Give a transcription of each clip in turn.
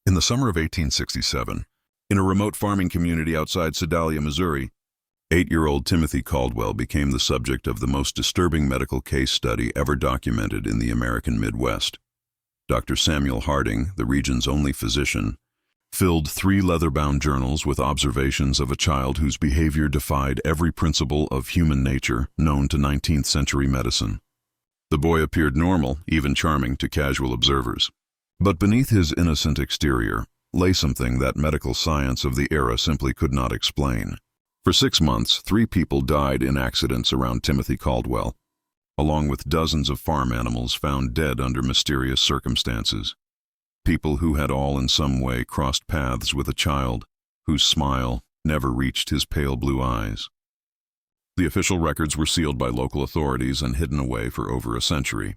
In the summer of 1867, in a remote farming community outside Sedalia, Missouri, 8-year-old Timothy Caldwell became the subject of the most disturbing medical case study ever documented in the American Midwest. Dr. Samuel Harding, the region's only physician, filled 3 leather-bound journals with observations of a child whose behavior defied every principle of human nature known to 19th-century medicine. The boy appeared normal, even charming to casual observers. But beneath his innocent exterior lay something that medical science of the era simply could not explain. For 6 months, 3 people died in accidents around Timothy Caldwell, along with dozens of farm animals found dead under mysterious circumstances. People who had all in some way crossed paths with a child whose smile never reached his pale blue eyes. The official records were sealed by local authorities and hidden away for over a century.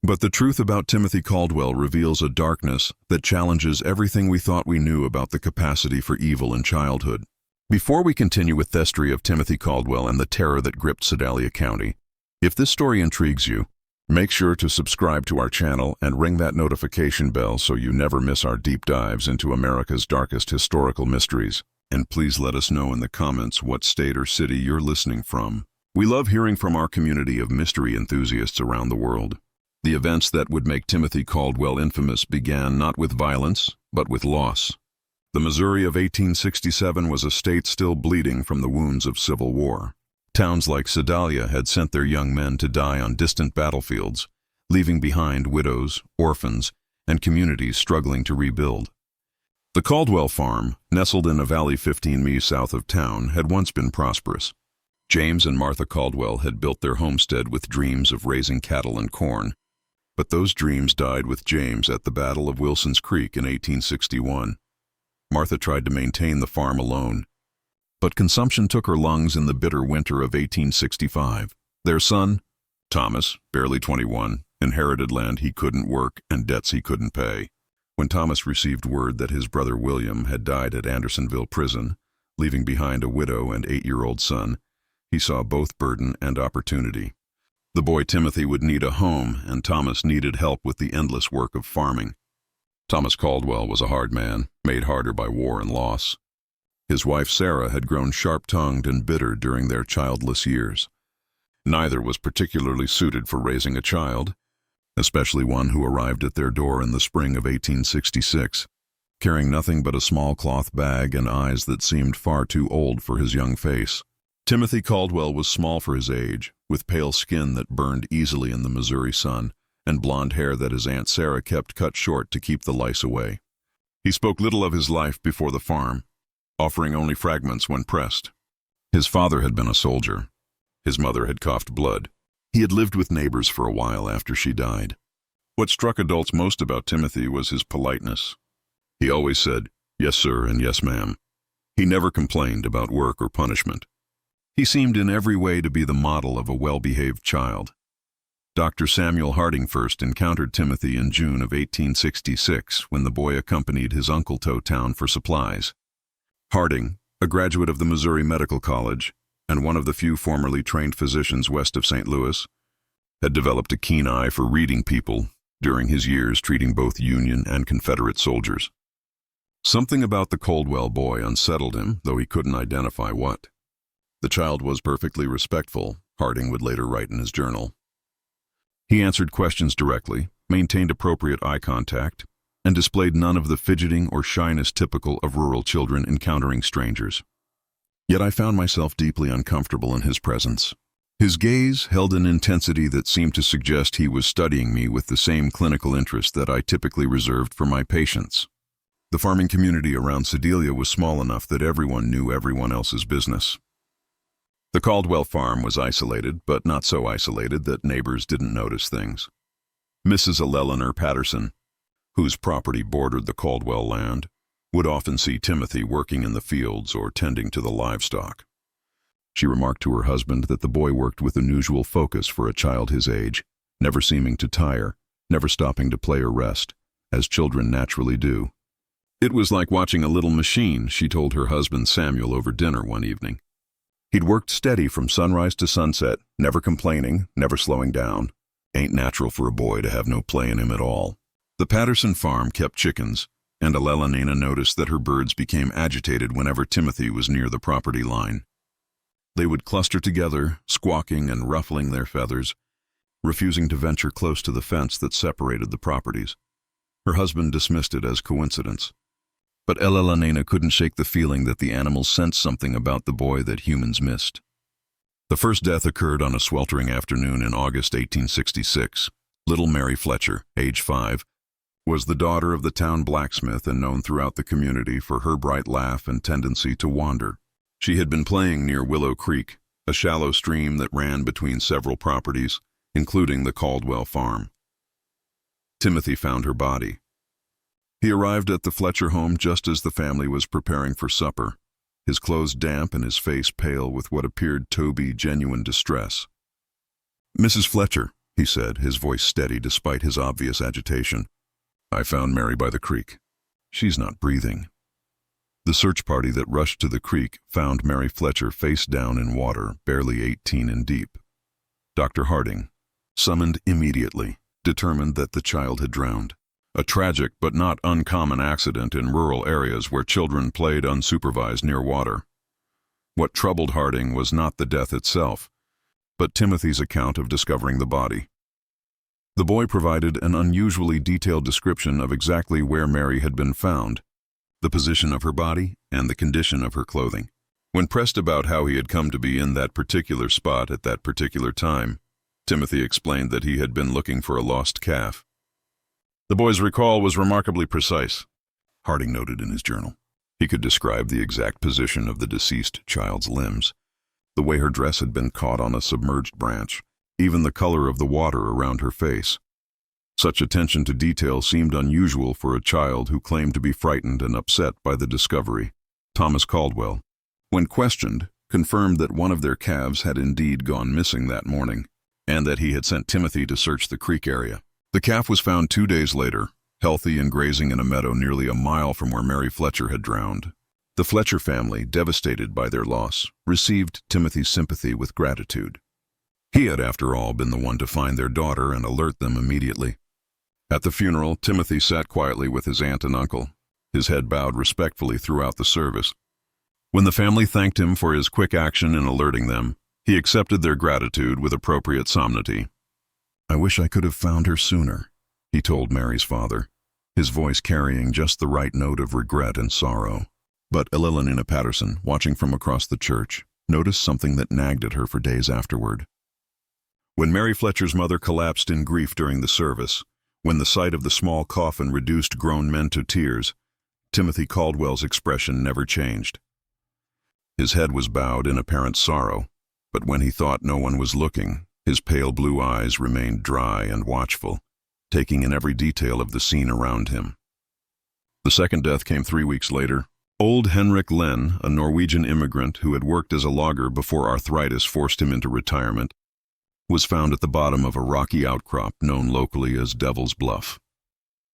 But the truth about Timothy Caldwell reveals a darkness that challenges everything we thought we knew about the capacity for evil in childhood. Before we continue with the history of Timothy Caldwell and the terror that gripped Sedalia County, if this story intrigues you, make sure to subscribe to our channel and ring that notification bell so you never miss our deep dives into America's darkest historical mysteries. And please let us know in the comments what state or city you're listening from. We love hearing from our community of mystery enthusiasts around the world. The events that would make Timothy Caldwell infamous began not with violence, but with loss. The Missouri of 1867 was a state still bleeding from the wounds of civil war. Towns like Sedalia had sent their young men to die on distant battlefields, leaving behind widows, orphans, and communities struggling to rebuild. The Caldwell farm, nestled in a valley 15 miles south of town, had once been prosperous. James and Martha Caldwell had built their homestead with dreams of raising cattle and corn. But those dreams died with James at the Battle of Wilson's Creek in 1861. Martha tried to maintain the farm alone, but consumption took her lungs in the bitter winter of 1865. Their son, Thomas, barely 21, inherited land he couldn't work and debts he couldn't pay. When Thomas received word that his brother William had died at Andersonville Prison, leaving behind a widow and 8-year-old son, he saw both burden and opportunity. The boy Timothy would need a home, and Thomas needed help with the endless work of farming. Thomas Caldwell was a hard man, made harder by war and loss. His wife Sarah had grown sharp-tongued and bitter during their childless years. Neither was particularly suited for raising a child, especially one who arrived at their door in the spring of 1866, carrying nothing but a small cloth bag and eyes that seemed far too old for his young face. Timothy Caldwell was small for his age, with pale skin that burned easily in the Missouri sun, and blonde hair that his Aunt Sarah kept cut short to keep the lice away. He spoke little of his life before the farm, offering only fragments when pressed. His father had been a soldier. His mother had coughed blood. He had lived with neighbors for a while after she died. What struck adults most about Timothy was his politeness. He always said, "Yes, sir," and "Yes, ma'am." He never complained about work or punishment. He seemed in every way to be the model of a well-behaved child. Dr. Samuel Harding first encountered Timothy in June of 1866 when the boy accompanied his uncle to town for supplies. Harding, a graduate of the Missouri Medical College and one of the few formerly trained physicians west of St. Louis, had developed a keen eye for reading people during his years treating both Union and Confederate soldiers. Something about the Caldwell boy unsettled him, though he couldn't identify what. The child was perfectly respectful, Harding would later write in his journal. He answered questions directly, maintained appropriate eye contact, and displayed none of the fidgeting or shyness typical of rural children encountering strangers. Yet I found myself deeply uncomfortable in his presence. His gaze held an intensity that seemed to suggest he was studying me with the same clinical interest that I typically reserved for my patients. The farming community around Sedalia was small enough that everyone knew everyone else's business. The Caldwell farm was isolated, but not so isolated that neighbors didn't notice things. Mrs. Eleanor Patterson, whose property bordered the Caldwell land, would often see Timothy working in the fields or tending to the livestock. She remarked to her husband that the boy worked with unusual focus for a child his age, never seeming to tire, never stopping to play or rest, as children naturally do. It was like watching a little machine, she told her husband Samuel over dinner one evening. He'd worked steady from sunrise to sunset, never complaining, never slowing down. Ain't natural for a boy to have no play in him at all. The Patterson farm kept chickens, and Elena noticed that her birds became agitated whenever Timothy was near the property line. They would cluster together, squawking and ruffling their feathers, refusing to venture close to the fence that separated the properties. Her husband dismissed it as coincidence. But Elena couldn't shake the feeling that the animals sensed something about the boy that humans missed. The first death occurred on a sweltering afternoon in August 1866. Little Mary Fletcher, age 5, was the daughter of the town blacksmith and known throughout the community for her bright laugh and tendency to wander. She had been playing near Willow Creek, a shallow stream that ran between several properties, including the Caldwell farm. Timothy found her body. He arrived at the Fletcher home just as the family was preparing for supper, his clothes damp and his face pale with what appeared to be genuine distress. "Mrs. Fletcher," he said, his voice steady despite his obvious agitation, "I found Mary by the creek. She's not breathing." The search party that rushed to the creek found Mary Fletcher face down in water, barely 18 in deep. Dr. Harding, summoned immediately, determined that the child had drowned. A tragic but not uncommon accident in rural areas where children played unsupervised near water. What troubled Harding was not the death itself, but Timothy's account of discovering the body. The boy provided an unusually detailed description of exactly where Mary had been found, the position of her body, and the condition of her clothing. When pressed about how he had come to be in that particular spot at that particular time, Timothy explained that he had been looking for a lost calf. The boy's recall was remarkably precise, Harding noted in his journal. He could describe the exact position of the deceased child's limbs, the way her dress had been caught on a submerged branch, even the color of the water around her face. Such attention to detail seemed unusual for a child who claimed to be frightened and upset by the discovery. Thomas Caldwell, when questioned, confirmed that one of their calves had indeed gone missing that morning, and that he had sent Timothy to search the creek area. The calf was found 2 days later, healthy and grazing in a meadow nearly a mile from where Mary Fletcher had drowned. The Fletcher family, devastated by their loss, received Timothy's sympathy with gratitude. He had, after all, been the one to find their daughter and alert them immediately. At the funeral, Timothy sat quietly with his aunt and uncle, his head bowed respectfully throughout the service. When the family thanked him for his quick action in alerting them, he accepted their gratitude with appropriate solemnity. "I wish I could have found her sooner," he told Mary's father, his voice carrying just the right note of regret and sorrow. But Elena Patterson, watching from across the church, noticed something that nagged at her for days afterward. When Mary Fletcher's mother collapsed in grief during the service, when the sight of the small coffin reduced grown men to tears, Timothy Caldwell's expression never changed. His head was bowed in apparent sorrow, but when he thought no one was looking, his pale blue eyes remained dry and watchful, taking in every detail of the scene around him. The second death came 3 weeks later. Old Henrik Len, a Norwegian immigrant who had worked as a logger before arthritis forced him into retirement, was found at the bottom of a rocky outcrop known locally as Devil's Bluff.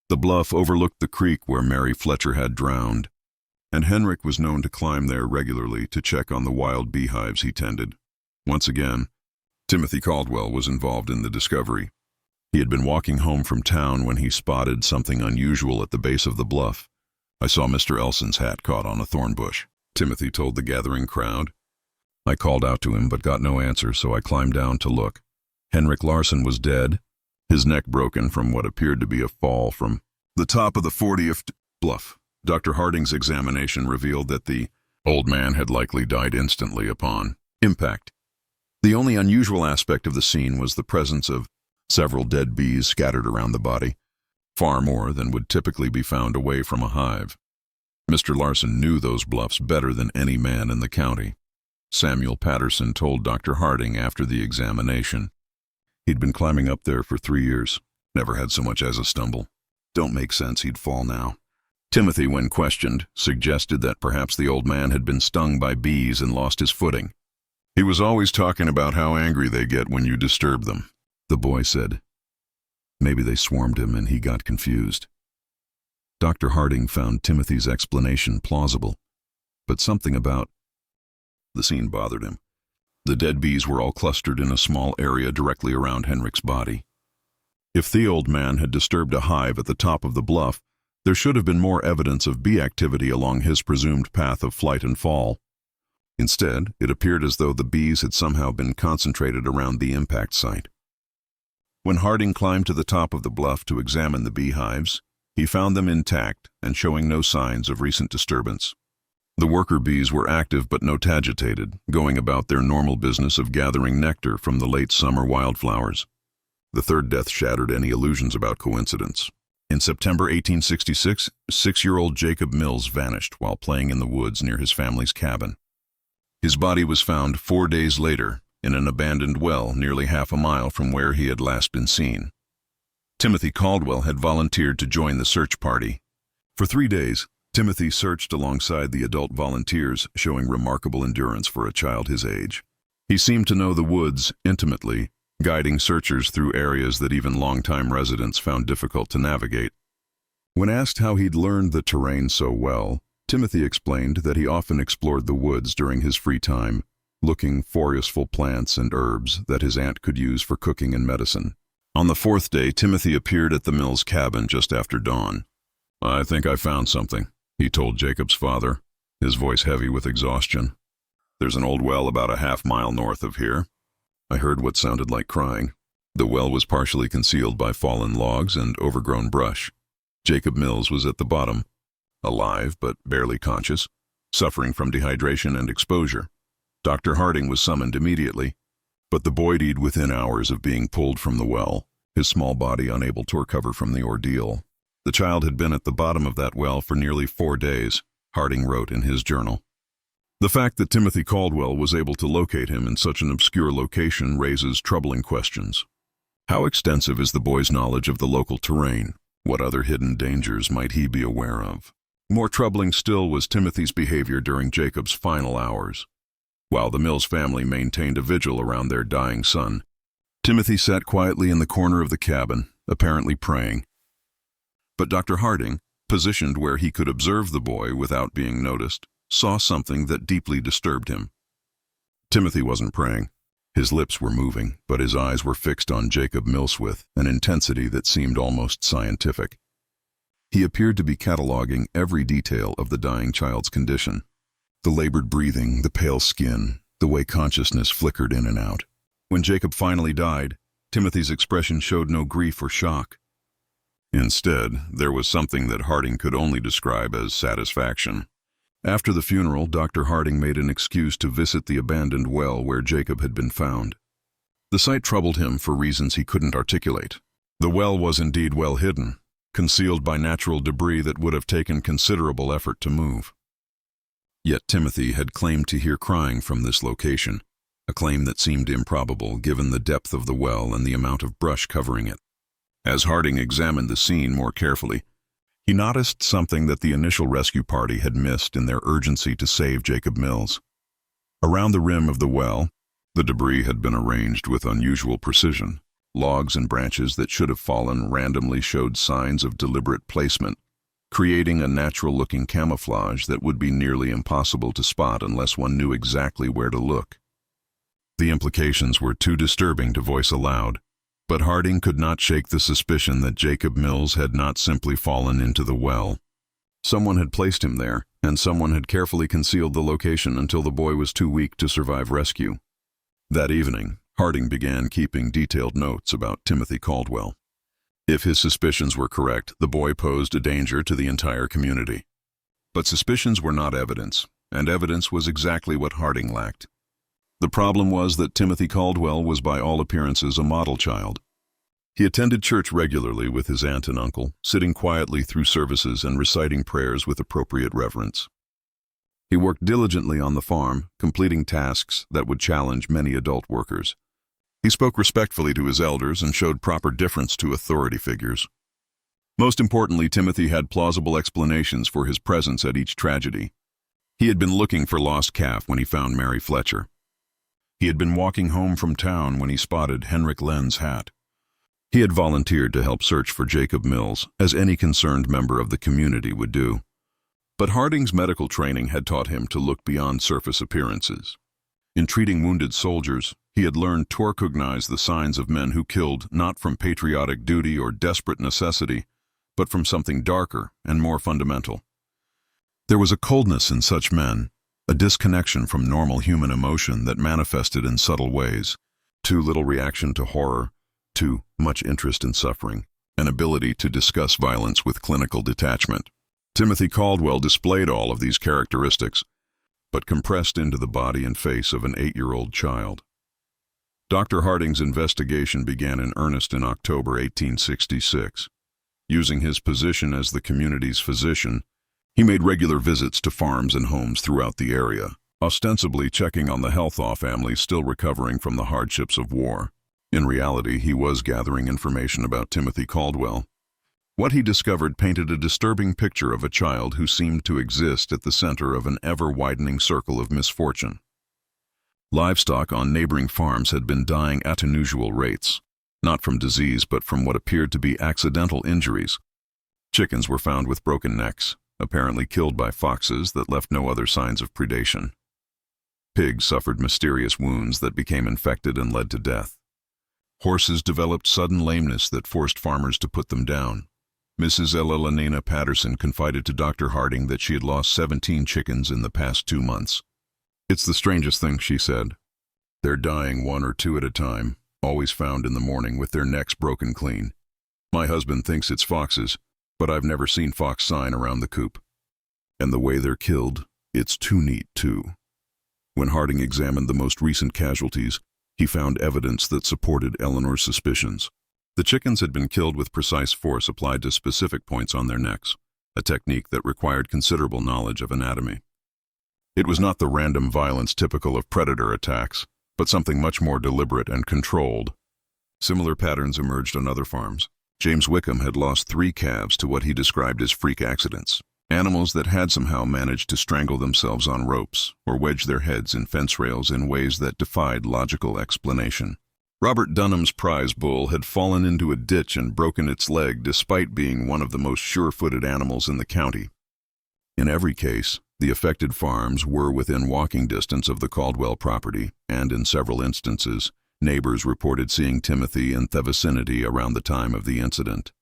The bluff overlooked the creek where Mary Fletcher had drowned, and Henrik was known to climb there regularly to check on the wild beehives he tended. Once again, Timothy Caldwell was involved in the discovery. He had been walking home from town when he spotted something unusual at the base of the bluff. "I saw Mr. Elson's hat caught on a thorn bush," Timothy told the gathering crowd. "I called out to him but got no answer, so I climbed down to look. Henrik Larsson was dead, his neck broken from what appeared to be a fall from the top of the 40th bluff." Dr. Harding's examination revealed that the old man had likely died instantly upon impact. The only unusual aspect of the scene was the presence of several dead bees scattered around the body, far more than would typically be found away from a hive. Mr. Larsson knew those bluffs better than any man in the county. Samuel Patterson told Dr. Harding after the examination. He'd been climbing up there for 3 years, never had so much as a stumble. Don't make sense he'd fall now. Timothy, when questioned, suggested that perhaps the old man had been stung by bees and lost his footing. "He was always talking about how angry they get when you disturb them," the boy said. Maybe they swarmed him and he got confused. Dr. Harding found Timothy's explanation plausible, but something about the scene bothered him. The dead bees were all clustered in a small area directly around Henrik's body. If the old man had disturbed a hive at the top of the bluff, There should have been more evidence of bee activity along his presumed path of flight and fall. Instead, it appeared as though the bees had somehow been concentrated around the impact site. When Harding climbed to the top of the bluff to examine the beehives, he found them intact and showing no signs of recent disturbance. The worker bees were active but not agitated, going about their normal business of gathering nectar from the late summer wildflowers. The third death shattered any illusions about coincidence. In September 1866, 6-year-old Jacob Mills vanished while playing in the woods near his family's cabin. His body was found 4 days later in an abandoned well nearly half a mile from where he had last been seen. Timothy Caldwell had volunteered to join the search party. For 3 days, Timothy searched alongside the adult volunteers, showing remarkable endurance for a child his age. He seemed to know the woods intimately, guiding searchers through areas that even longtime residents found difficult to navigate. When asked how he'd learned the terrain so well, Timothy explained that he often explored the woods during his free time, looking for useful plants and herbs that his aunt could use for cooking and medicine. On the 4th day, Timothy appeared at the Mills cabin just after dawn. "I think I found something," he told Jacob's father, his voice heavy with exhaustion. "There's an old well about a half-mile north of here." I heard what sounded like crying. The well was partially concealed by fallen logs and overgrown brush. Jacob Mills was at the bottom, alive but barely conscious, suffering from dehydration and exposure. Dr. Harding was summoned immediately, but the boy died within hours of being pulled from the well, his small body unable to recover from the ordeal. The child had been at the bottom of that well for nearly 4 days, Harding wrote in his journal. The fact that Timothy Caldwell was able to locate him in such an obscure location raises troubling questions. How extensive is the boy's knowledge of the local terrain? What other hidden dangers might he be aware of? More troubling still was Timothy's behavior during Jacob's final hours. While the Mills family maintained a vigil around their dying son, Timothy sat quietly in the corner of the cabin, apparently praying. But Dr. Harding, positioned where he could observe the boy without being noticed, saw something that deeply disturbed him. Timothy wasn't praying. His lips were moving, but his eyes were fixed on Jacob Mills with an intensity that seemed almost scientific. He appeared to be cataloging every detail of the dying child's condition. The labored breathing, the pale skin, the way consciousness flickered in and out. When Jacob finally died, Timothy's expression showed no grief or shock. Instead, there was something that Harding could only describe as satisfaction. After the funeral, Dr. Harding made an excuse to visit the abandoned well where Jacob had been found. The site troubled him for reasons he couldn't articulate. The well was indeed well hidden, concealed by natural debris that would have taken considerable effort to move. Yet Timothy had claimed to hear crying from this location, a claim that seemed improbable given the depth of the well and the amount of brush covering it. As Harding examined the scene more carefully, he noticed something that the initial rescue party had missed in their urgency to save Jacob Mills. Around the rim of the well, the debris had been arranged with unusual precision. Logs and branches that should have fallen randomly showed signs of deliberate placement, creating a natural-looking camouflage that would be nearly impossible to spot unless one knew exactly where to look. The implications were too disturbing to voice aloud, but Harding could not shake the suspicion that Jacob Mills had not simply fallen into the well. Someone had placed him there, and someone had carefully concealed the location until the boy was too weak to survive rescue. That evening, Harding began keeping detailed notes about Timothy Caldwell. If his suspicions were correct, the boy posed a danger to the entire community. But suspicions were not evidence, and evidence was exactly what Harding lacked. The problem was that Timothy Caldwell was by all appearances a model child. He attended church regularly with his aunt and uncle, sitting quietly through services and reciting prayers with appropriate reverence. He worked diligently on the farm, completing tasks that would challenge many adult workers. He spoke respectfully to his elders and showed proper deference to authority figures. Most importantly, Timothy had plausible explanations for his presence at each tragedy. He had been looking for lost calf when he found Mary Fletcher. He had been walking home from town when he spotted Henrik Lenn's hat. He had volunteered to help search for Jacob Mills, as any concerned member of the community would do. But Harding's medical training had taught him to look beyond surface appearances. In treating wounded soldiers, he had learned to recognize the signs of men who killed not from patriotic duty or desperate necessity, but from something darker and more fundamental. There was a coldness in such men, a disconnection from normal human emotion that manifested in subtle ways. Too little reaction to horror, too much interest in suffering, an ability to discuss violence with clinical detachment. Timothy Caldwell displayed all of these characteristics, but compressed into the body and face of an 8-year-old child. Dr. Harding's investigation began in earnest in October 1866. Using his position as the community's physician, he made regular visits to farms and homes throughout the area, ostensibly checking on the health of families still recovering from the hardships of war. In reality, he was gathering information about Timothy Caldwell. What he discovered painted a disturbing picture of a child who seemed to exist at the center of an ever-widening circle of misfortune. Livestock on neighboring farms had been dying at unusual rates, not from disease but from what appeared to be accidental injuries. Chickens were found with broken necks, apparently killed by foxes that left no other signs of predation. Pigs suffered mysterious wounds that became infected and led to death. Horses developed sudden lameness that forced farmers to put them down. Mrs. Elena Patterson confided to Dr. Harding that she had lost 17 chickens in the past 2 months. "It's the strangest thing," she said. "They're dying 1 or 2 at a time, always found in the morning with their necks broken clean. My husband thinks it's foxes, but I've never seen fox sign around the coop. And the way they're killed, it's too neat, too." When Harding examined the most recent casualties, he found evidence that supported Eleanor's suspicions. The chickens had been killed with precise force applied to specific points on their necks, a technique that required considerable knowledge of anatomy. It was not the random violence typical of predator attacks, but something much more deliberate and controlled. Similar patterns emerged on other farms. James Wickham had lost 3 calves to what he described as freak accidents, animals that had somehow managed to strangle themselves on ropes or wedge their heads in fence rails in ways that defied logical explanation. Robert Dunham's prize bull had fallen into a ditch and broken its leg despite being one of the most sure-footed animals in the county. In every case, the affected farms were within walking distance of the Caldwell property, and in several instances, neighbors reported seeing Timothy in the vicinity around the time of the incident.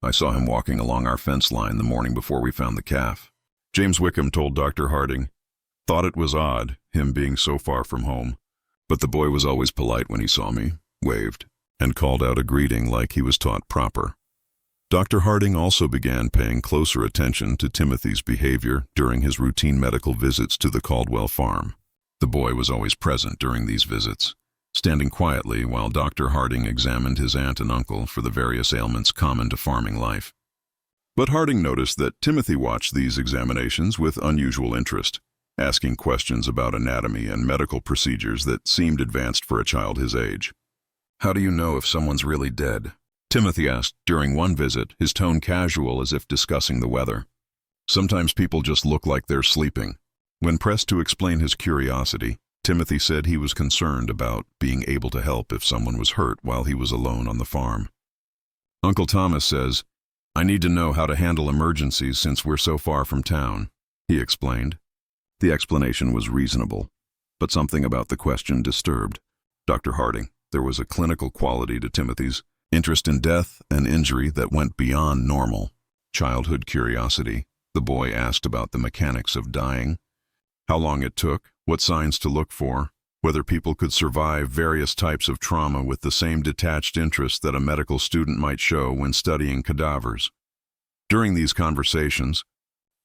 "I saw him walking along our fence line the morning before we found the calf," James Wickham told Dr. Harding. "Thought it was odd, him being so far from home. But the boy was always polite when he saw me, waved, and called out a greeting like he was taught proper." Dr. Harding also began paying closer attention to Timothy's behavior during his routine medical visits to the Caldwell farm. The boy was always present during these visits, standing quietly while Dr. Harding examined his aunt and uncle for the various ailments common to farming life. But Harding noticed that Timothy watched these examinations with unusual interest, asking questions about anatomy and medical procedures that seemed advanced for a child his age. "How do you know if someone's really dead?" Timothy asked during one visit, his tone casual as if discussing the weather. "Sometimes people just look like they're sleeping." When pressed to explain his curiosity, Timothy said he was concerned about being able to help if someone was hurt while he was alone on the farm. "Uncle Thomas says, I need to know how to handle emergencies since we're so far from town," he explained. The explanation was reasonable, but something about the question disturbed Dr. Harding. There was a clinical quality to Timothy's interest in death and injury that went beyond normal. Childhood curiosity, the boy asked about the mechanics of dying, how long it took, what signs to look for, whether people could survive various types of trauma with the same detached interest that a medical student might show when studying cadavers. During these conversations,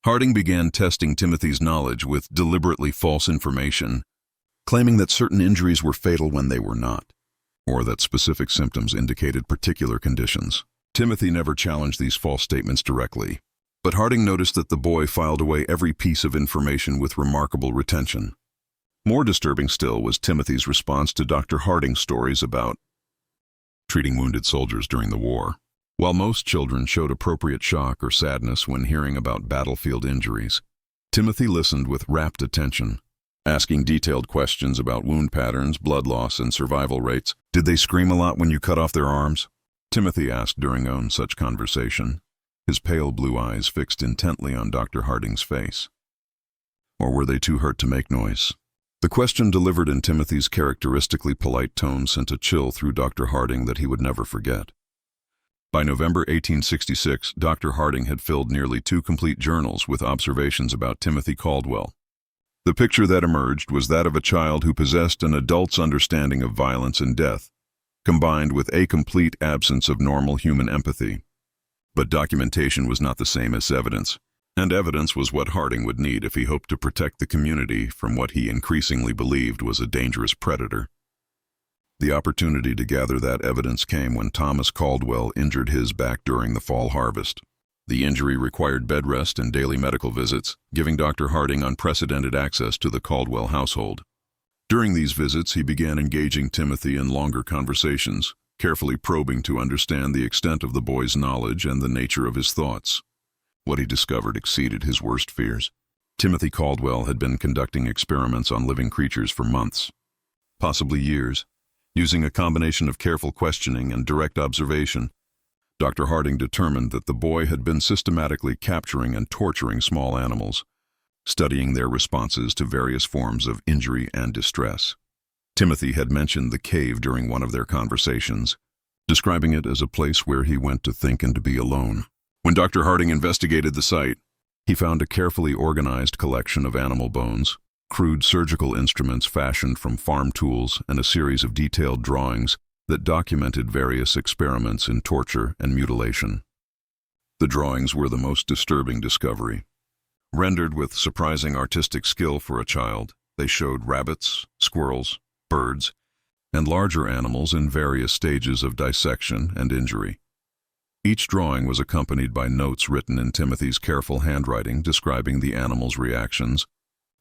Harding began testing Timothy's knowledge with deliberately false information, claiming that certain injuries were fatal when they were not, or that specific symptoms indicated particular conditions. Timothy never challenged these false statements directly, but Harding noticed that the boy filed away every piece of information with remarkable retention. More disturbing still was Timothy's response to Dr. Harding's stories about treating wounded soldiers during the war. While most children showed appropriate shock or sadness when hearing about battlefield injuries, Timothy listened with rapt attention, asking detailed questions about wound patterns, blood loss, and survival rates. "Did they scream a lot when you cut off their arms?" Timothy asked during one such conversation, his pale blue eyes fixed intently on Dr. Harding's face. "Or were they too hurt to make noise?" The question delivered in Timothy's characteristically polite tone sent a chill through Dr. Harding that he would never forget. By November 1866, Dr. Harding had filled nearly 2 complete journals with observations about Timothy Caldwell. The picture that emerged was that of a child who possessed an adult's understanding of violence and death, combined with a complete absence of normal human empathy. But documentation was not the same as evidence, and evidence was what Harding would need if he hoped to protect the community from what he increasingly believed was a dangerous predator. The opportunity to gather that evidence came when Thomas Caldwell injured his back during the fall harvest. The injury required bed rest and daily medical visits, giving Dr. Harding unprecedented access to the Caldwell household. During these visits, he began engaging Timothy in longer conversations, carefully probing to understand the extent of the boy's knowledge and the nature of his thoughts. What he discovered exceeded his worst fears. Timothy Caldwell had been conducting experiments on living creatures for months, possibly years. Using a combination of careful questioning and direct observation, Dr. Harding determined that the boy had been systematically capturing and torturing small animals, studying their responses to various forms of injury and distress. Timothy had mentioned the cave during one of their conversations, describing it as a place where he went to think and to be alone. When Dr. Harding investigated the site, he found a carefully organized collection of animal bones, crude surgical instruments fashioned from farm tools, and a series of detailed drawings that documented various experiments in torture and mutilation. The drawings were the most disturbing discovery. Rendered with surprising artistic skill for a child, they showed rabbits, squirrels, birds, and larger animals in various stages of dissection and injury. Each drawing was accompanied by notes written in Timothy's careful handwriting describing the animals' reactions,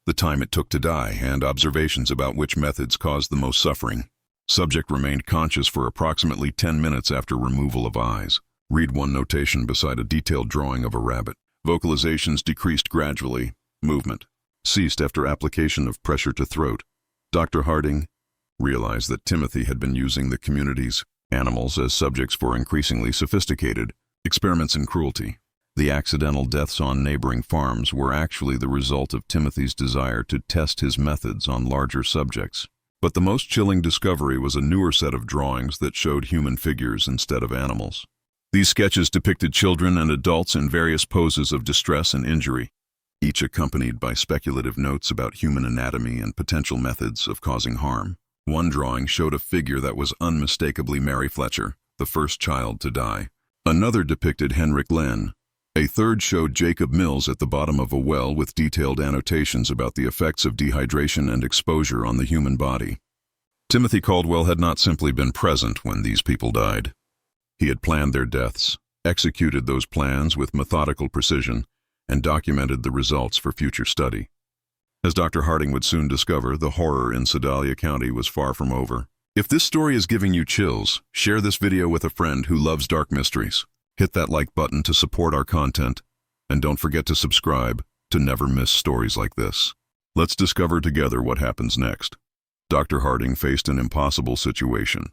the time it took to die, and observations about which methods caused the most suffering. Subject remained conscious for approximately 10 minutes after removal of eyes. Read one notation beside a detailed drawing of a rabbit. Vocalizations decreased gradually. Movement ceased after application of pressure to throat. Dr. Harding realized that Timothy had been using the community's animals as subjects for increasingly sophisticated experiments in cruelty. The accidental deaths on neighboring farms were actually the result of Timothy's desire to test his methods on larger subjects. But the most chilling discovery was a newer set of drawings that showed human figures instead of animals. These sketches depicted children and adults in various poses of distress and injury, each accompanied by speculative notes about human anatomy and potential methods of causing harm. One drawing showed a figure that was unmistakably Mary Fletcher, the first child to die. Another depicted Henrik Lenn. A third showed Jacob Mills at the bottom of a well with detailed annotations about the effects of dehydration and exposure on the human body. Timothy Caldwell had not simply been present when these people died. He had planned their deaths, executed those plans with methodical precision, and documented the results for future study. As Dr. Harding would soon discover, the horror in Sedalia County was far from over. If this story is giving you chills, share this video with a friend who loves dark mysteries. Hit that like button to support our content, and don't forget to subscribe to never miss stories like this. Let's discover together what happens next. Dr. Harding faced an impossible situation.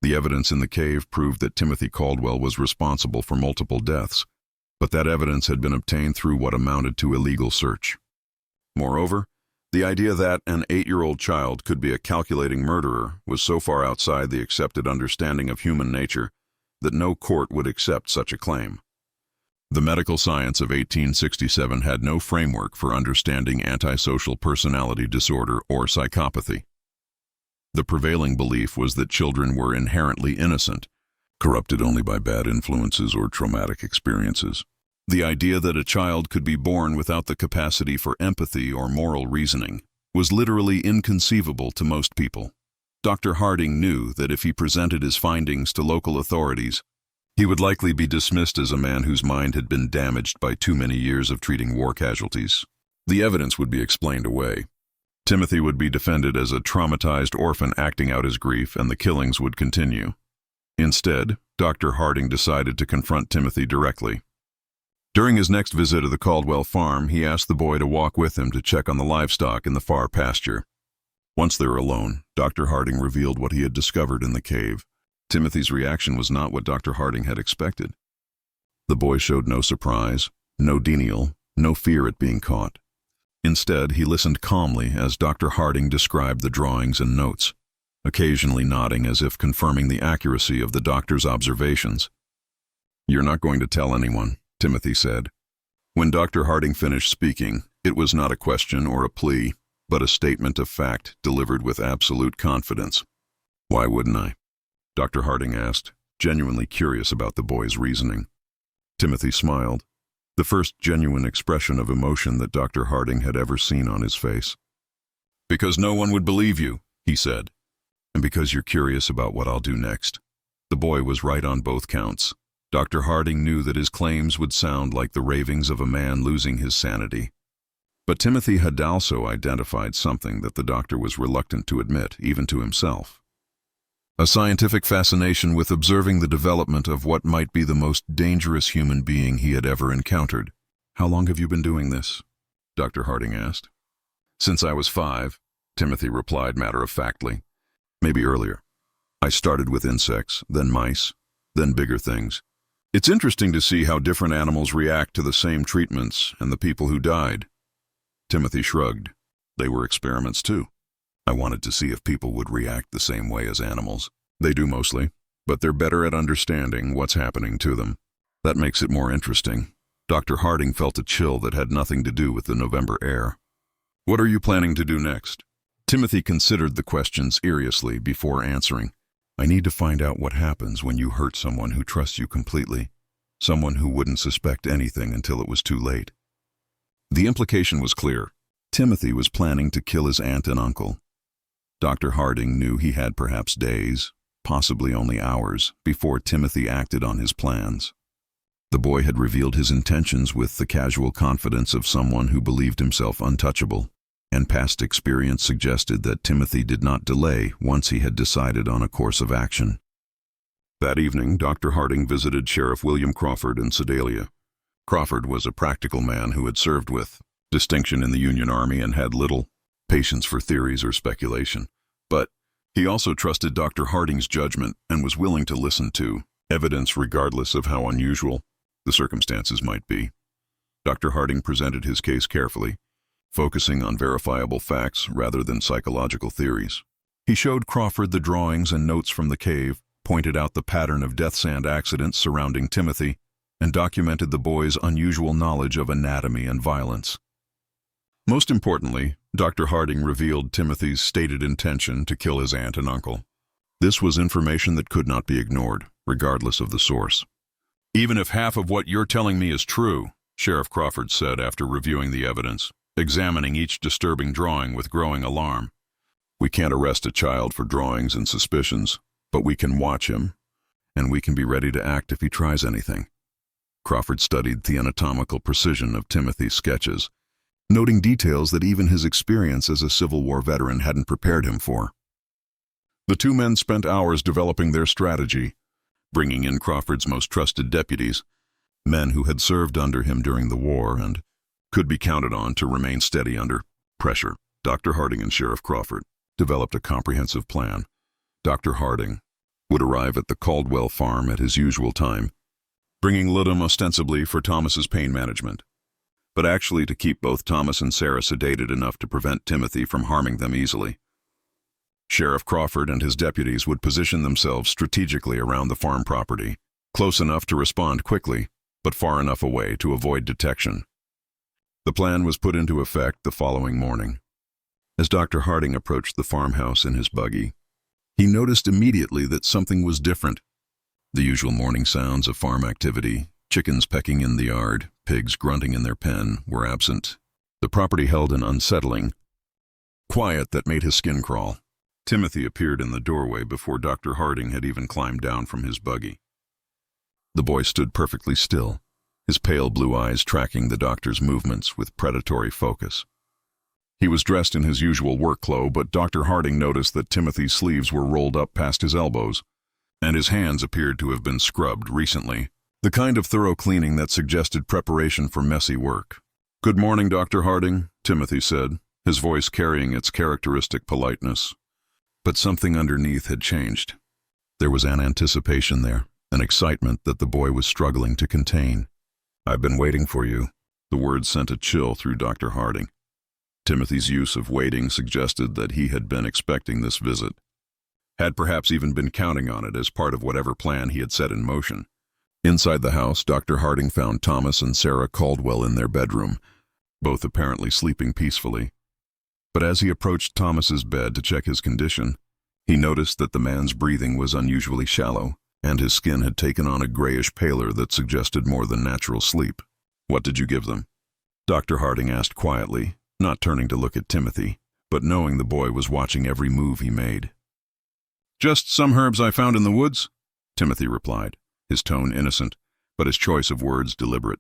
The evidence in the cave proved that Timothy Caldwell was responsible for multiple deaths, but that evidence had been obtained through what amounted to illegal search. Moreover, the idea that an 8-year-old child could be a calculating murderer was so far outside the accepted understanding of human nature that no court would accept such a claim. The medical science of 1867 had no framework for understanding antisocial personality disorder or psychopathy. The prevailing belief was that children were inherently innocent, corrupted only by bad influences or traumatic experiences. The idea that a child could be born without the capacity for empathy or moral reasoning was literally inconceivable to most people. Dr. Harding knew that if he presented his findings to local authorities, he would likely be dismissed as a man whose mind had been damaged by too many years of treating war casualties. The evidence would be explained away. Timothy would be defended as a traumatized orphan acting out his grief, and the killings would continue. Instead, Dr. Harding decided to confront Timothy directly. During his next visit to the Caldwell farm, he asked the boy to walk with him to check on the livestock in the far pasture. Once they were alone, Dr. Harding revealed what he had discovered in the cave. Timothy's reaction was not what Dr. Harding had expected. The boy showed no surprise, no denial, no fear at being caught. Instead, he listened calmly as Dr. Harding described the drawings and notes, occasionally nodding as if confirming the accuracy of the doctor's observations. "You're not going to tell anyone," Timothy said. When Dr. Harding finished speaking, it was not a question or a plea, but a statement of fact delivered with absolute confidence. "Why wouldn't I?" Dr. Harding asked, genuinely curious about the boy's reasoning. Timothy smiled, the first genuine expression of emotion that Dr. Harding had ever seen on his face. "Because no one would believe you," he said. "And because you're curious about what I'll do next." The boy was right on both counts. Dr. Harding knew that his claims would sound like the ravings of a man losing his sanity. But Timothy had also identified something that the doctor was reluctant to admit, even to himself. A scientific fascination with observing the development of what might be the most dangerous human being he had ever encountered. "How long have you been doing this?" Dr. Harding asked. "Since I was 5, Timothy replied matter-of-factly. "Maybe earlier. I started with insects, then mice, then bigger things. It's interesting to see how different animals react to the same treatments and the people who died." Timothy shrugged. "They were experiments too. I wanted to see if people would react the same way as animals. They do mostly, but they're better at understanding what's happening to them. That makes it more interesting." Dr. Harding felt a chill that had nothing to do with the November air. "What are you planning to do next?" Timothy considered the question seriously before answering. "I need to find out what happens when you hurt someone who trusts you completely, someone who wouldn't suspect anything until it was too late." The implication was clear. Timothy was planning to kill his aunt and uncle. Dr. Harding knew he had perhaps days, possibly only hours, before Timothy acted on his plans. The boy had revealed his intentions with the casual confidence of someone who believed himself untouchable, and past experience suggested that Timothy did not delay once he had decided on a course of action. That evening, Dr. Harding visited Sheriff William Crawford in Sedalia. Crawford was a practical man who had served with distinction in the Union Army and had little patience for theories or speculation. But he also trusted Dr. Harding's judgment and was willing to listen to evidence regardless of how unusual the circumstances might be. Dr. Harding presented his case carefully, focusing on verifiable facts rather than psychological theories. He showed Crawford the drawings and notes from the cave, pointed out the pattern of death sand accidents surrounding Timothy, and documented the boy's unusual knowledge of anatomy and violence. Most importantly, Dr. Harding revealed Timothy's stated intention to kill his aunt and uncle. This was information that could not be ignored, regardless of the source. "Even if half of what you're telling me is true," Sheriff Crawford said after reviewing the evidence, examining each disturbing drawing with growing alarm, "we can't arrest a child for drawings and suspicions, but we can watch him, and we can be ready to act if he tries anything." Crawford studied the anatomical precision of Timothy's sketches, noting details that even his experience as a Civil War veteran hadn't prepared him for. The two men spent hours developing their strategy, bringing in Crawford's most trusted deputies, men who had served under him during the war and could be counted on to remain steady under pressure. Dr. Harding and Sheriff Crawford developed a comprehensive plan. Dr. Harding would arrive at the Caldwell farm at his usual time, bringing Ludum ostensibly for Thomas's pain management, but actually to keep both Thomas and Sarah sedated enough to prevent Timothy from harming them easily. Sheriff Crawford and his deputies would position themselves strategically around the farm property, close enough to respond quickly, but far enough away to avoid detection. The plan was put into effect the following morning. As Dr. Harding approached the farmhouse in his buggy, he noticed immediately that something was different. The usual morning sounds of farm activity, chickens pecking in the yard, pigs grunting in their pen, were absent. The property held an unsettling quiet that made his skin crawl. Timothy appeared in the doorway before Dr. Harding had even climbed down from his buggy. The boy stood perfectly still, his pale blue eyes tracking the doctor's movements with predatory focus. He was dressed in his usual work clothes, but Dr. Harding noticed that Timothy's sleeves were rolled up past his elbows, and his hands appeared to have been scrubbed recently, the kind of thorough cleaning that suggested preparation for messy work. "Good morning, Dr. Harding," Timothy said, his voice carrying its characteristic politeness. But something underneath had changed. There was an anticipation there, an excitement that the boy was struggling to contain. "I've been waiting for you." The words sent a chill through Dr. Harding. Timothy's use of waiting suggested that he had been expecting this visit, had perhaps even been counting on it as part of whatever plan he had set in motion. Inside the house, Dr. Harding found Thomas and Sarah Caldwell in their bedroom, both apparently sleeping peacefully. But as he approached Thomas's bed to check his condition, he noticed that the man's breathing was unusually shallow, and his skin had taken on a grayish pallor that suggested more than natural sleep. "What did you give them?" Dr. Harding asked quietly, not turning to look at Timothy, but knowing the boy was watching every move he made. "Just some herbs I found in the woods," Timothy replied, his tone innocent, but his choice of words deliberate.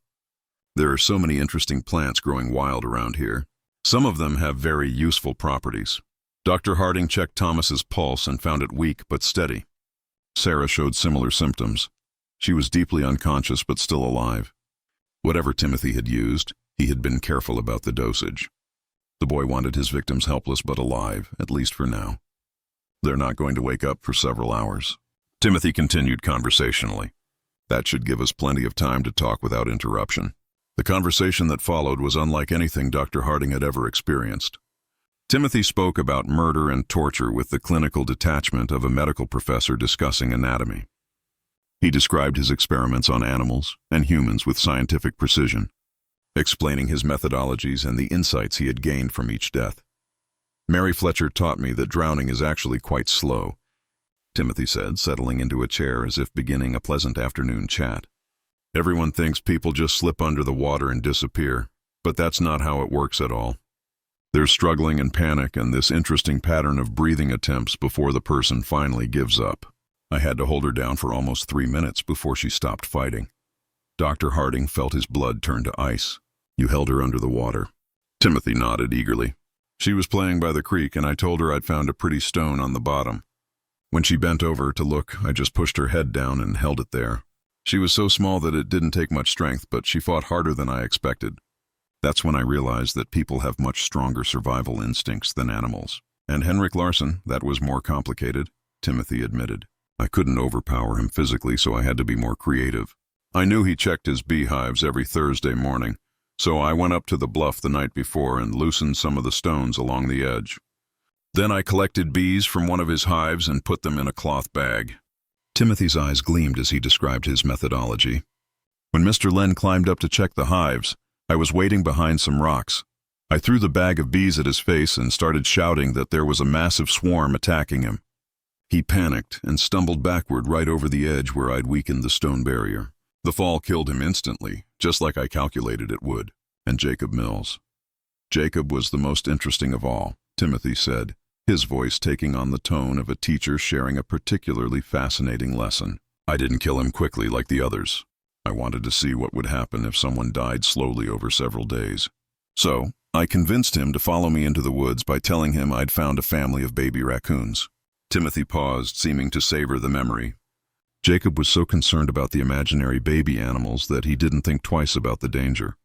"There are so many interesting plants growing wild around here. Some of them have very useful properties." Dr. Harding checked Thomas's pulse and found it weak but steady. Sarah showed similar symptoms. She was deeply unconscious but still alive. Whatever Timothy had used, he had been careful about the dosage. The boy wanted his victims helpless but alive, at least for now. "They're not going to wake up for several hours." Timothy continued conversationally. "That should give us plenty of time to talk without interruption." The conversation that followed was unlike anything Dr. Harding had ever experienced. Timothy spoke about murder and torture with the clinical detachment of a medical professor discussing anatomy. He described his experiments on animals and humans with scientific precision, explaining his methodologies and the insights he had gained from each death. "Mary Fletcher taught me that drowning is actually quite slow," Timothy said, settling into a chair as if beginning a pleasant afternoon chat. "Everyone thinks people just slip under the water and disappear, but that's not how it works at all. There's struggling and panic and this interesting pattern of breathing attempts before the person finally gives up. I had to hold her down for almost 3 minutes before she stopped fighting." Dr. Harding felt his blood turn to ice. "You held her under the water?" Timothy nodded eagerly. "She was playing by the creek and I told her I'd found a pretty stone on the bottom. When she bent over to look, I just pushed her head down and held it there. She was so small that it didn't take much strength, but she fought harder than I expected. That's when I realized that people have much stronger survival instincts than animals. And Henrik Larsson, that was more complicated," Timothy admitted. "I couldn't overpower him physically, so I had to be more creative. I knew he checked his beehives every Thursday morning, so I went up to the bluff the night before and loosened some of the stones along the edge. Then I collected bees from one of his hives and put them in a cloth bag." Timothy's eyes gleamed as he described his methodology. "When Mr. Len climbed up to check the hives, I was waiting behind some rocks. I threw the bag of bees at his face and started shouting that there was a massive swarm attacking him. He panicked and stumbled backward right over the edge where I'd weakened the stone barrier. The fall killed him instantly, just like I calculated it would." And Jacob Mills. "Jacob was the most interesting of all," Timothy said, his voice taking on the tone of a teacher sharing a particularly fascinating lesson. "I didn't kill him quickly like the others. I wanted to see what would happen if someone died slowly over several days. So, I convinced him to follow me into the woods by telling him I'd found a family of baby raccoons." Timothy paused, seeming to savor the memory. Jacob was so concerned about the imaginary baby animals that he didn't think twice about the danger.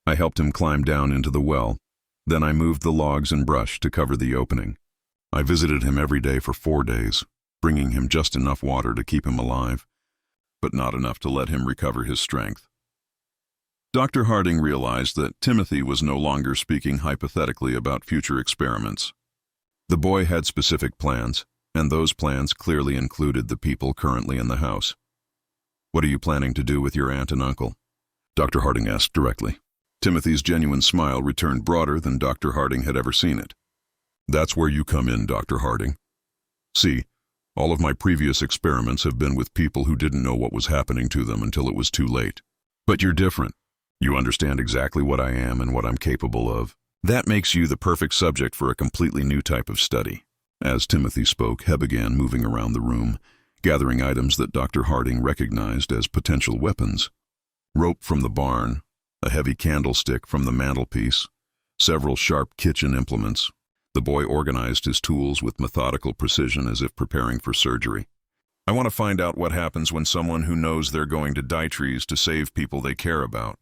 "I helped him climb down into the well. Then I moved the logs and brush to cover the opening. I visited him every day for 4 days, bringing him just enough water to keep him alive, but not enough to let him recover his strength." Dr. Harding realized that Timothy was no longer speaking hypothetically about future experiments. The boy had specific plans, and those plans clearly included the people currently in the house. "What are you planning to do with your aunt and uncle?" Dr. Harding asked directly. Timothy's genuine smile returned broader than Dr. Harding had ever seen it. "That's where you come in, Dr. Harding. See, all of my previous experiments have been with people who didn't know what was happening to them until it was too late. But you're different. You understand exactly what I am and what I'm capable of. That makes you the perfect subject for a completely new type of study." As Timothy spoke, He began moving around the room, gathering items that Dr. Harding recognized as potential weapons. Rope from the barn, a heavy candlestick from the mantelpiece, several sharp kitchen implements. The boy organized his tools with methodical precision as if preparing for surgery. "I want to find out what happens when someone who knows they're going to die tries to save people they care about."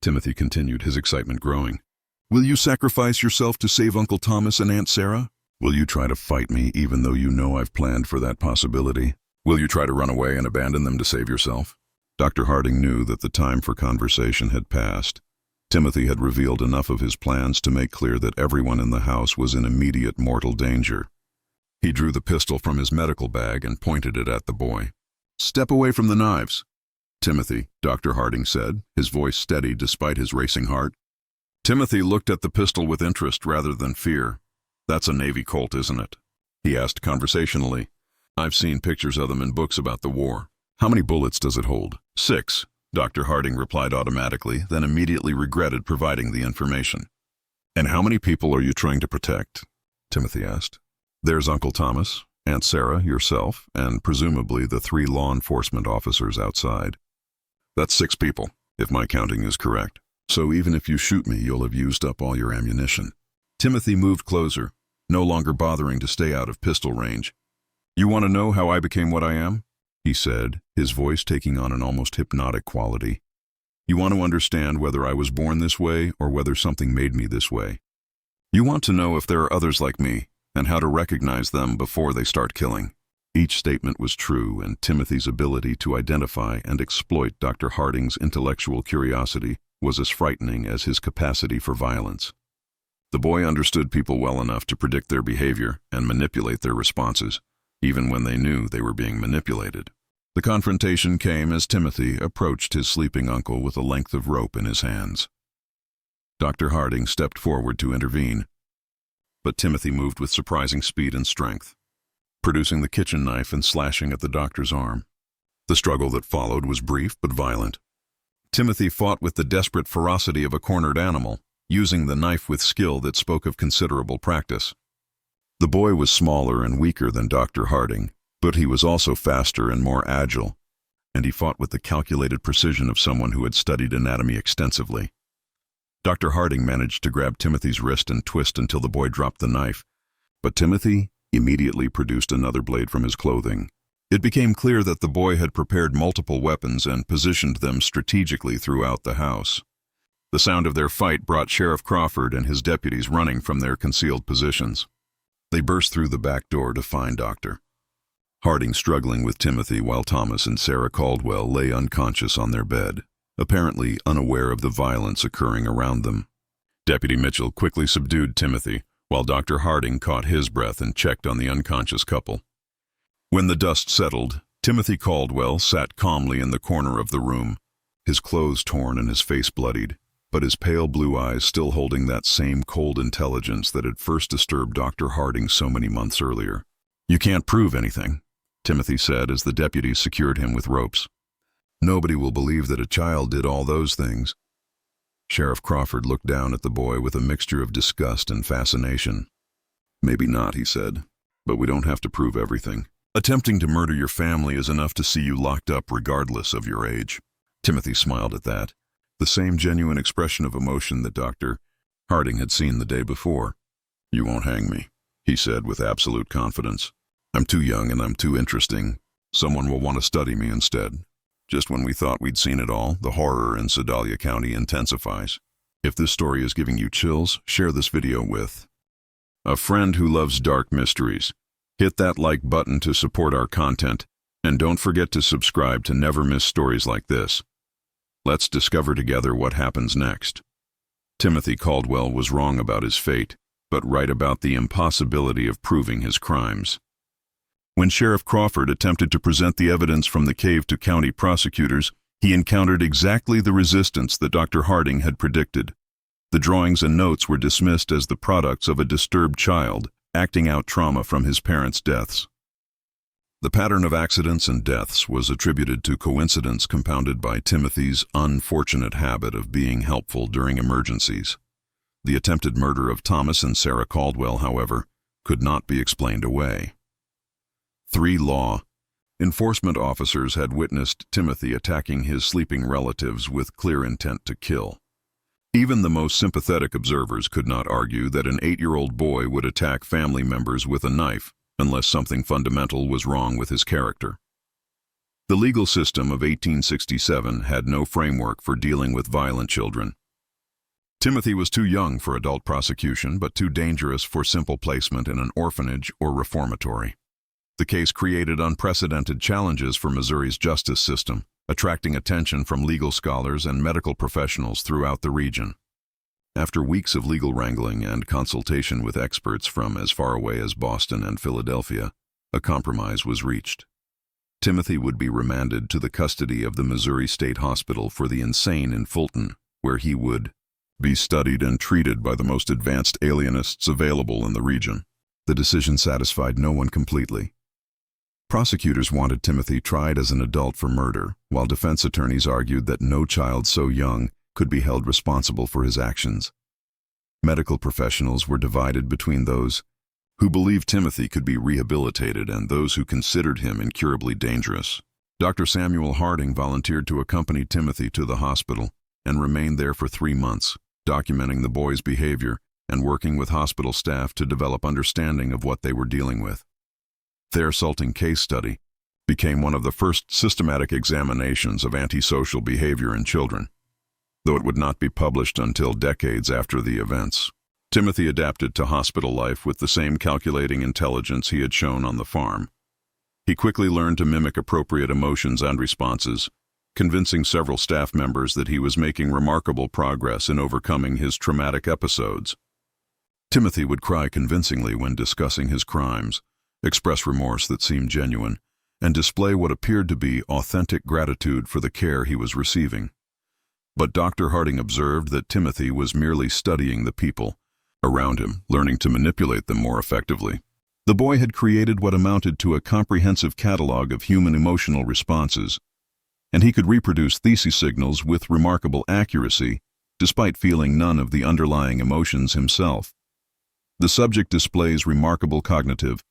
Timothy continued, his excitement growing. "Will you sacrifice yourself to save Uncle Thomas and Aunt Sarah? Will you try to fight me even though you know I've planned for that possibility? Will you try to run away and abandon them to save yourself?" Dr. Harding knew that the time for conversation had passed. Timothy had revealed enough of his plans to make clear that everyone in the house was in immediate mortal danger. He drew the pistol from his medical bag and pointed it at the boy. "Step away from the knives," Timothy, Dr. Harding said, his voice steady despite his racing heart. Timothy looked at the pistol with interest rather than fear. That's a Navy Colt, isn't it? He asked conversationally. I've seen pictures of them in books about the war. How many bullets does it hold? 6, Dr. Harding replied automatically, then immediately regretted providing the information. And how many people are you trying to protect? Timothy asked. There's Uncle Thomas, Aunt Sarah, yourself, and presumably the 3 law enforcement officers outside. That's 6 people, if my counting is correct. So even if you shoot me, you'll have used up all your ammunition. Timothy moved closer, no longer bothering to stay out of pistol range. You want to know how I became what I am? He said, his voice taking on an almost hypnotic quality. You want to understand whether I was born this way or whether something made me this way. You want to know if there are others like me and how to recognize them before they start killing. Each statement was true, and Timothy's ability to identify and exploit Dr. Harding's intellectual curiosity was as frightening as his capacity for violence. The boy understood people well enough to predict their behavior and manipulate their responses, even when they knew they were being manipulated. The confrontation came as Timothy approached his sleeping uncle with a length of rope in his hands. Dr. Harding stepped forward to intervene, but Timothy moved with surprising speed and strength, producing the kitchen knife and slashing at the doctor's arm. The struggle that followed was brief but violent. Timothy fought with the desperate ferocity of a cornered animal, using the knife with skill that spoke of considerable practice. The boy was smaller and weaker than Dr. Harding, but he was also faster and more agile, and he fought with the calculated precision of someone who had studied anatomy extensively. Dr. Harding managed to grab Timothy's wrist and twist until the boy dropped the knife, but Timothy immediately produced another blade from his clothing. It became clear that the boy had prepared multiple weapons and positioned them strategically throughout the house. The sound of their fight brought Sheriff Crawford and his deputies running from their concealed positions. They burst through the back door to find Dr. Harding struggling with Timothy while Thomas and Sarah Caldwell lay unconscious on their bed, apparently unaware of the violence occurring around them. Deputy Mitchell quickly subdued Timothy, while Dr. Harding caught his breath and checked on the unconscious couple. When the dust settled, Timothy Caldwell sat calmly in the corner of the room, his clothes torn and his face bloodied, but his pale blue eyes still holding that same cold intelligence that had first disturbed Dr. Harding so many months earlier. You can't prove anything, Timothy said as the deputies secured him with ropes. Nobody will believe that a child did all those things. Sheriff Crawford looked down at the boy with a mixture of disgust and fascination. Maybe not, he said, but we don't have to prove everything. Attempting to murder your family is enough to see you locked up regardless of your age. Timothy smiled at that, the same genuine expression of emotion that Dr. Harding had seen the day before. You won't hang me, he said with absolute confidence. I'm too young and I'm too interesting. Someone will want to study me instead. Just when we thought we'd seen it all, the horror in Sedalia County intensifies. If this story is giving you chills, share this video with a friend who loves dark mysteries. Hit that like button to support our content, and don't forget to subscribe to never miss stories like this. Let's discover together what happens next. Timothy Caldwell was wrong about his fate, but right about the impossibility of proving his crimes. When Sheriff Crawford attempted to present the evidence from the cave to county prosecutors, he encountered exactly the resistance that Dr. Harding had predicted. The drawings and notes were dismissed as the products of a disturbed child, acting out trauma from his parents' deaths. The pattern of accidents and deaths was attributed to coincidence compounded by Timothy's unfortunate habit of being helpful during emergencies. The attempted murder of Thomas and Sarah Caldwell, however, could not be explained away. 3 law enforcement officers had witnessed Timothy attacking his sleeping relatives with clear intent to kill. Even the most sympathetic observers could not argue that an 8-year-old boy would attack family members with a knife unless something fundamental was wrong with his character. The legal system of 1867 had no framework for dealing with violent children. Timothy was too young for adult prosecution, but too dangerous for simple placement in an orphanage or reformatory. The case created unprecedented challenges for Missouri's justice system, attracting attention from legal scholars and medical professionals throughout the region. After weeks of legal wrangling and consultation with experts from as far away as Boston and Philadelphia, a compromise was reached. Timothy would be remanded to the custody of the Missouri State Hospital for the Insane in Fulton, where he would be studied and treated by the most advanced alienists available in the region. The decision satisfied no one completely. Prosecutors wanted Timothy tried as an adult for murder, while defense attorneys argued that no child so young could be held responsible for his actions. Medical professionals were divided between those who believed Timothy could be rehabilitated and those who considered him incurably dangerous. Dr. Samuel Harding volunteered to accompany Timothy to the hospital and remained there for 3 months, documenting the boy's behavior and working with hospital staff to develop understanding of what they were dealing with. Their Salting case study became one of the first systematic examinations of antisocial behavior in children, though it would not be published until decades after the events. Timothy adapted to hospital life with the same calculating intelligence he had shown on the farm. He quickly learned to mimic appropriate emotions and responses, convincing several staff members that he was making remarkable progress in overcoming his traumatic episodes. Timothy would cry convincingly when discussing his crimes, express remorse that seemed genuine, and display what appeared to be authentic gratitude for the care he was receiving. But Dr. Harding observed that Timothy was merely studying the people around him, learning to manipulate them more effectively. The boy had created what amounted to a comprehensive catalog of human emotional responses, and he could reproduce thesis signals with remarkable accuracy, despite feeling none of the underlying emotions himself. The subject displays remarkable cognitive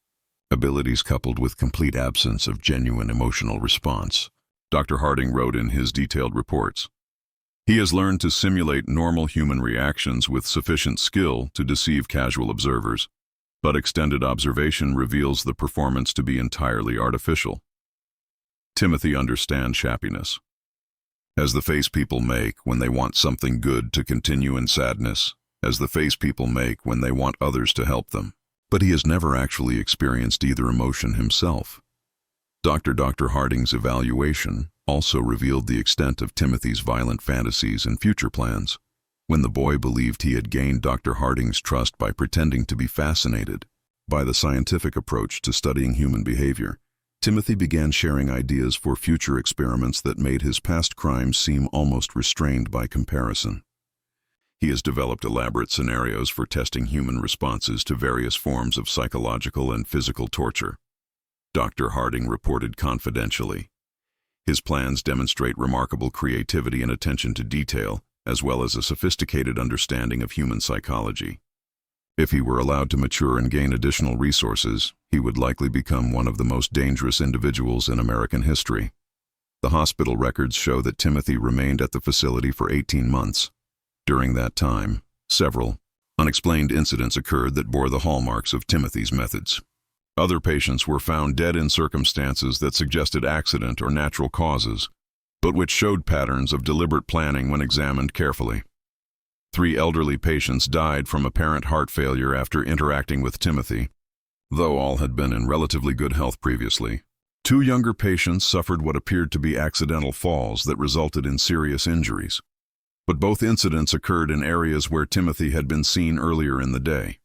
abilities coupled with complete absence of genuine emotional response, Dr. Harding wrote in his detailed reports. He has learned to simulate normal human reactions with sufficient skill to deceive casual observers, but extended observation reveals the performance to be entirely artificial. Timothy understands shappiness as the face people make when they want something good to continue in sadness, as the face people make when they want others to help them. But he has never actually experienced either emotion himself. Dr. Harding's evaluation also revealed the extent of Timothy's violent fantasies and future plans. When the boy believed he had gained Dr. Harding's trust by pretending to be fascinated by the scientific approach to studying human behavior, Timothy began sharing ideas for future experiments that made his past crimes seem almost restrained by comparison. He has developed elaborate scenarios for testing human responses to various forms of psychological and physical torture. Dr. Harding reported confidentially. His plans demonstrate remarkable creativity and attention to detail, as well as a sophisticated understanding of human psychology. If he were allowed to mature and gain additional resources, he would likely become one of the most dangerous individuals in American history. The hospital records show that Timothy remained at the facility for 18 months. During that time, several unexplained incidents occurred that bore the hallmarks of Timothy's methods. Other patients were found dead in circumstances that suggested accident or natural causes, but which showed patterns of deliberate planning when examined carefully. 3 elderly patients died from apparent heart failure after interacting with Timothy, though all had been in relatively good health previously. 2 younger patients suffered what appeared to be accidental falls that resulted in serious injuries, but both incidents occurred in areas where Timothy had been seen earlier in the day.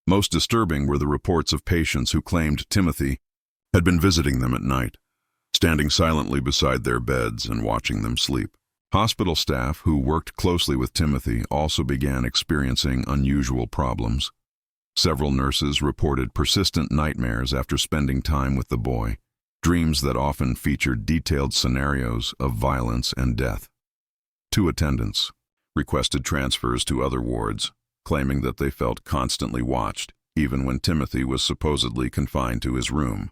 Most disturbing were the reports of patients who claimed Timothy had been visiting them at night, standing silently beside their beds and watching them sleep. Hospital staff who worked closely with Timothy also began experiencing unusual problems. Several nurses reported persistent nightmares after spending time with the boy, dreams that often featured detailed scenarios of violence and death. 2 attendants requested transfers to other wards, claiming that they felt constantly watched, even when Timothy was supposedly confined to his room.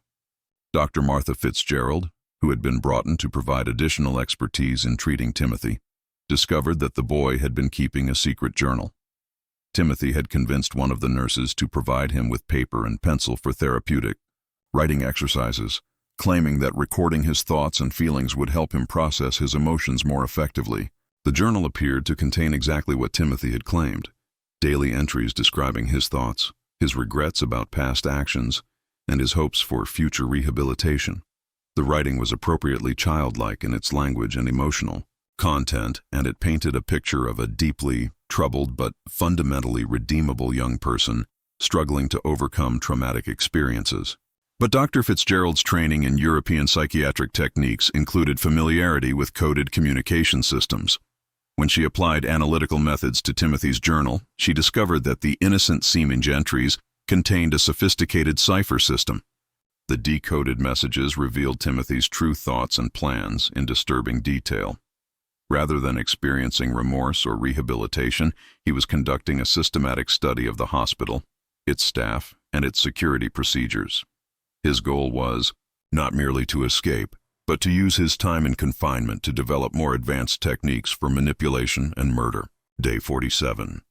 Dr. Martha Fitzgerald, who had been brought in to provide additional expertise in treating Timothy, discovered that the boy had been keeping a secret journal. Timothy had convinced one of the nurses to provide him with paper and pencil for therapeutic writing exercises, claiming that recording his thoughts and feelings would help him process his emotions more effectively. The journal appeared to contain exactly what Timothy had claimed: daily entries describing his thoughts, his regrets about past actions, and his hopes for future rehabilitation. The writing was appropriately childlike in its language and emotional content, and it painted a picture of a deeply troubled but fundamentally redeemable young person struggling to overcome traumatic experiences. But Dr. Fitzgerald's training in European psychiatric techniques included familiarity with coded communication systems. When she applied analytical methods to Timothy's journal, she discovered that the innocent-seeming entries contained a sophisticated cipher system. The decoded messages revealed Timothy's true thoughts and plans in disturbing detail. Rather than experiencing remorse or rehabilitation, he was conducting a systematic study of the hospital, its staff, and its security procedures. His goal was not merely to escape, but to use his time in confinement to develop more advanced techniques for manipulation and murder. Day 47.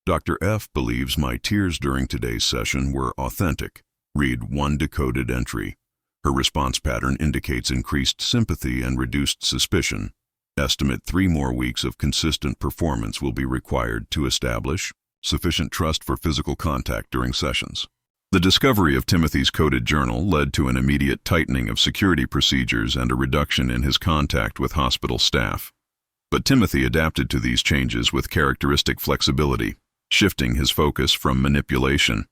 Dr. F. believes my tears during today's session were authentic. Read one decoded entry. Her response pattern indicates increased sympathy and reduced suspicion. Estimate 3 more weeks of consistent performance will be required to establish sufficient trust for physical contact during sessions. The discovery of Timothy's coded journal led to an immediate tightening of security procedures and a reduction in his contact with hospital staff. But Timothy adapted to these changes with characteristic flexibility, shifting his focus from manipulation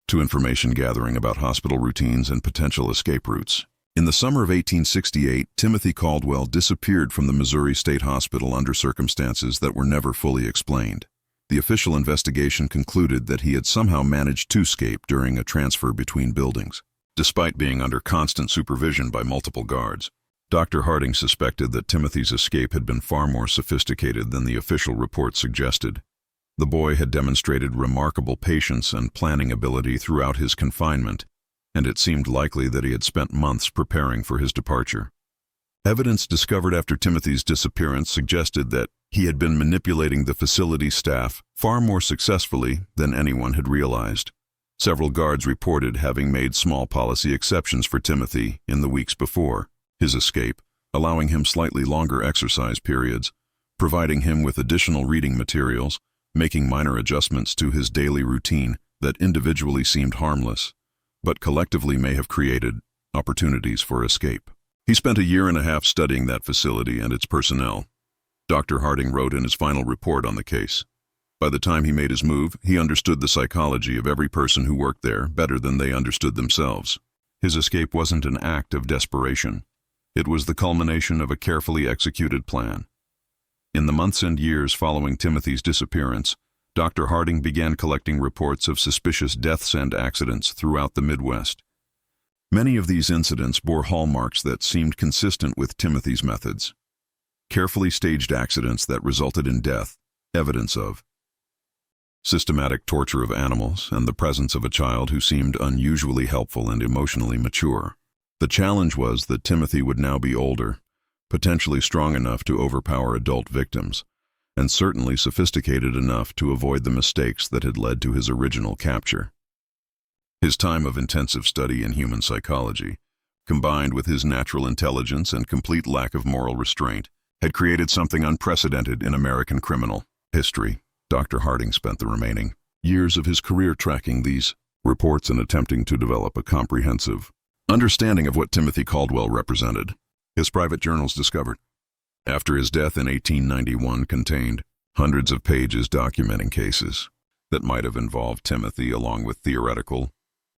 to information gathering about hospital routines and potential escape routes. In the summer of 1868, Timothy Caldwell disappeared from the Missouri State Hospital under circumstances that were never fully explained. The official investigation concluded that he had somehow managed to escape during a transfer between buildings, despite being under constant supervision by multiple guards. Dr. Harding suspected that Timothy's escape had been far more sophisticated than the official report suggested. The boy had demonstrated remarkable patience and planning ability throughout his confinement, and it seemed likely that he had spent months preparing for his departure. Evidence discovered after Timothy's disappearance suggested that he had been manipulating the facility staff far more successfully than anyone had realized. Several guards reported having made small policy exceptions for Timothy in the weeks before his escape, allowing him slightly longer exercise periods, providing him with additional reading materials, making minor adjustments to his daily routine that individually seemed harmless, but collectively may have created opportunities for escape. He spent a year and a half studying that facility and its personnel. Dr. Harding wrote in his final report on the case. By the time he made his move, he understood the psychology of every person who worked there better than they understood themselves. His escape wasn't an act of desperation. It was the culmination of a carefully executed plan. In the months and years following Timothy's disappearance, Dr. Harding began collecting reports of suspicious deaths and accidents throughout the Midwest. Many of these incidents bore hallmarks that seemed consistent with Timothy's methods. Carefully staged accidents that resulted in death, evidence of systematic torture of animals, and the presence of a child who seemed unusually helpful and emotionally mature. The challenge was that Timothy would now be older, potentially strong enough to overpower adult victims, and certainly sophisticated enough to avoid the mistakes that had led to his original capture. His time of intensive study in human psychology, combined with his natural intelligence and complete lack of moral restraint, had created something unprecedented in American criminal history. Dr. Harding spent the remaining years of his career tracking these reports and attempting to develop a comprehensive understanding of what Timothy Caldwell represented. His private journals discovered, after his death in 1891, contained hundreds of pages documenting cases that might have involved Timothy, along with theoretical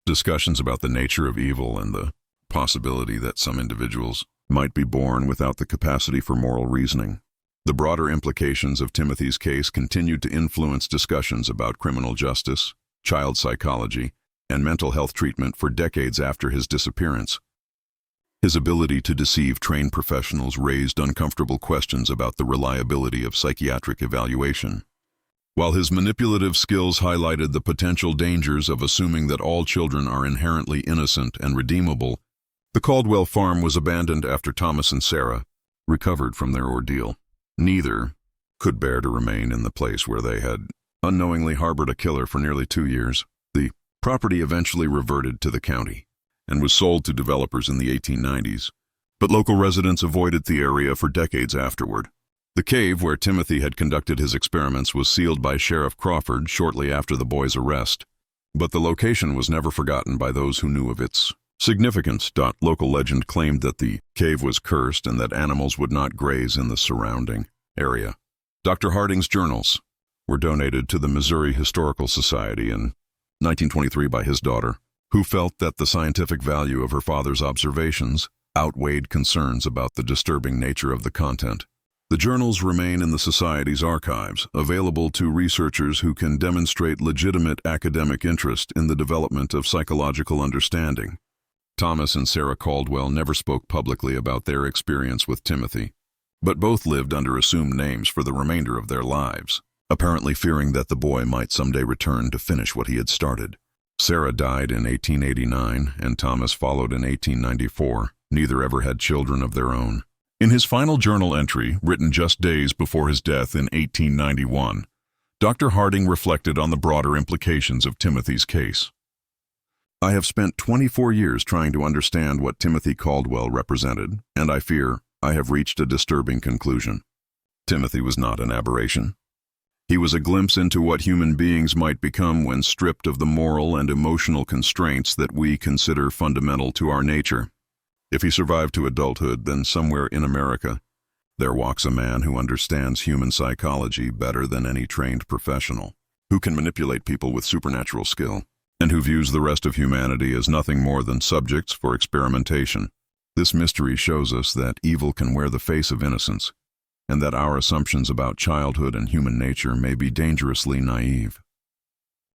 discussions about the nature of evil and the possibility that some individuals might be born without the capacity for moral reasoning. The broader implications of Timothy's case continued to influence discussions about criminal justice, child psychology, and mental health treatment for decades after his disappearance. His ability to deceive trained professionals raised uncomfortable questions about the reliability of psychiatric evaluation. While his manipulative skills highlighted the potential dangers of assuming that all children are inherently innocent and redeemable, the Caldwell farm was abandoned after Thomas and Sarah recovered from their ordeal. Neither could bear to remain in the place where they had unknowingly harbored a killer for nearly 2 years. The property eventually reverted to the county and was sold to developers in the 1890s, but local residents avoided the area for decades afterward. The cave where Timothy had conducted his experiments was sealed by Sheriff Crawford shortly after the boy's arrest, but the location was never forgotten by those who knew of its significance. Local legend claimed that the cave was cursed and that animals would not graze in the surrounding area. Dr. Harding's journals were donated to the Missouri Historical Society in 1923 by his daughter, who felt that the scientific value of her father's observations outweighed concerns about the disturbing nature of the content. The journals remain in the Society's archives, available to researchers who can demonstrate legitimate academic interest in the development of psychological understanding. Thomas and Sarah Caldwell never spoke publicly about their experience with Timothy, but both lived under assumed names for the remainder of their lives, apparently fearing that the boy might someday return to finish what he had started. Sarah died in 1889, and Thomas followed in 1894. Neither ever had children of their own. In his final journal entry, written just days before his death in 1891, Dr. Harding reflected on the broader implications of Timothy's case. I have spent 24 years trying to understand what Timothy Caldwell represented, and I fear I have reached a disturbing conclusion. Timothy was not an aberration. He was a glimpse into what human beings might become when stripped of the moral and emotional constraints that we consider fundamental to our nature. If he survived to adulthood, then somewhere in America, there walks a man who understands human psychology better than any trained professional, who can manipulate people with supernatural skill, and who views the rest of humanity as nothing more than subjects for experimentation. This mystery shows us that evil can wear the face of innocence, and that our assumptions about childhood and human nature may be dangerously naive.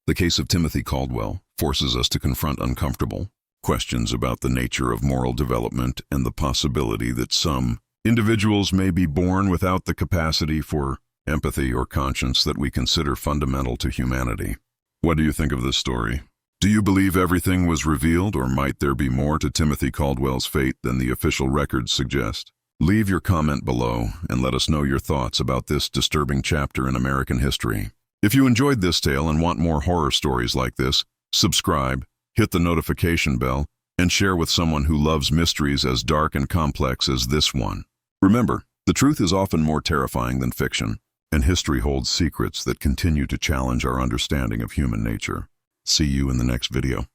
The case of Timothy Caldwell forces us to confront uncomfortable questions about the nature of moral development and the possibility that some individuals may be born without the capacity for empathy or conscience that we consider fundamental to humanity. What do you think of this story? Do you believe everything was revealed, or might there be more to Timothy Caldwell's fate than the official records suggest? Leave your comment below and let us know your thoughts about this disturbing chapter in American history. If you enjoyed this tale and want more horror stories like this, subscribe, hit the notification bell, and share with someone who loves mysteries as dark and complex as this one. Remember, the truth is often more terrifying than fiction, and history holds secrets that continue to challenge our understanding of human nature. See you in the next video.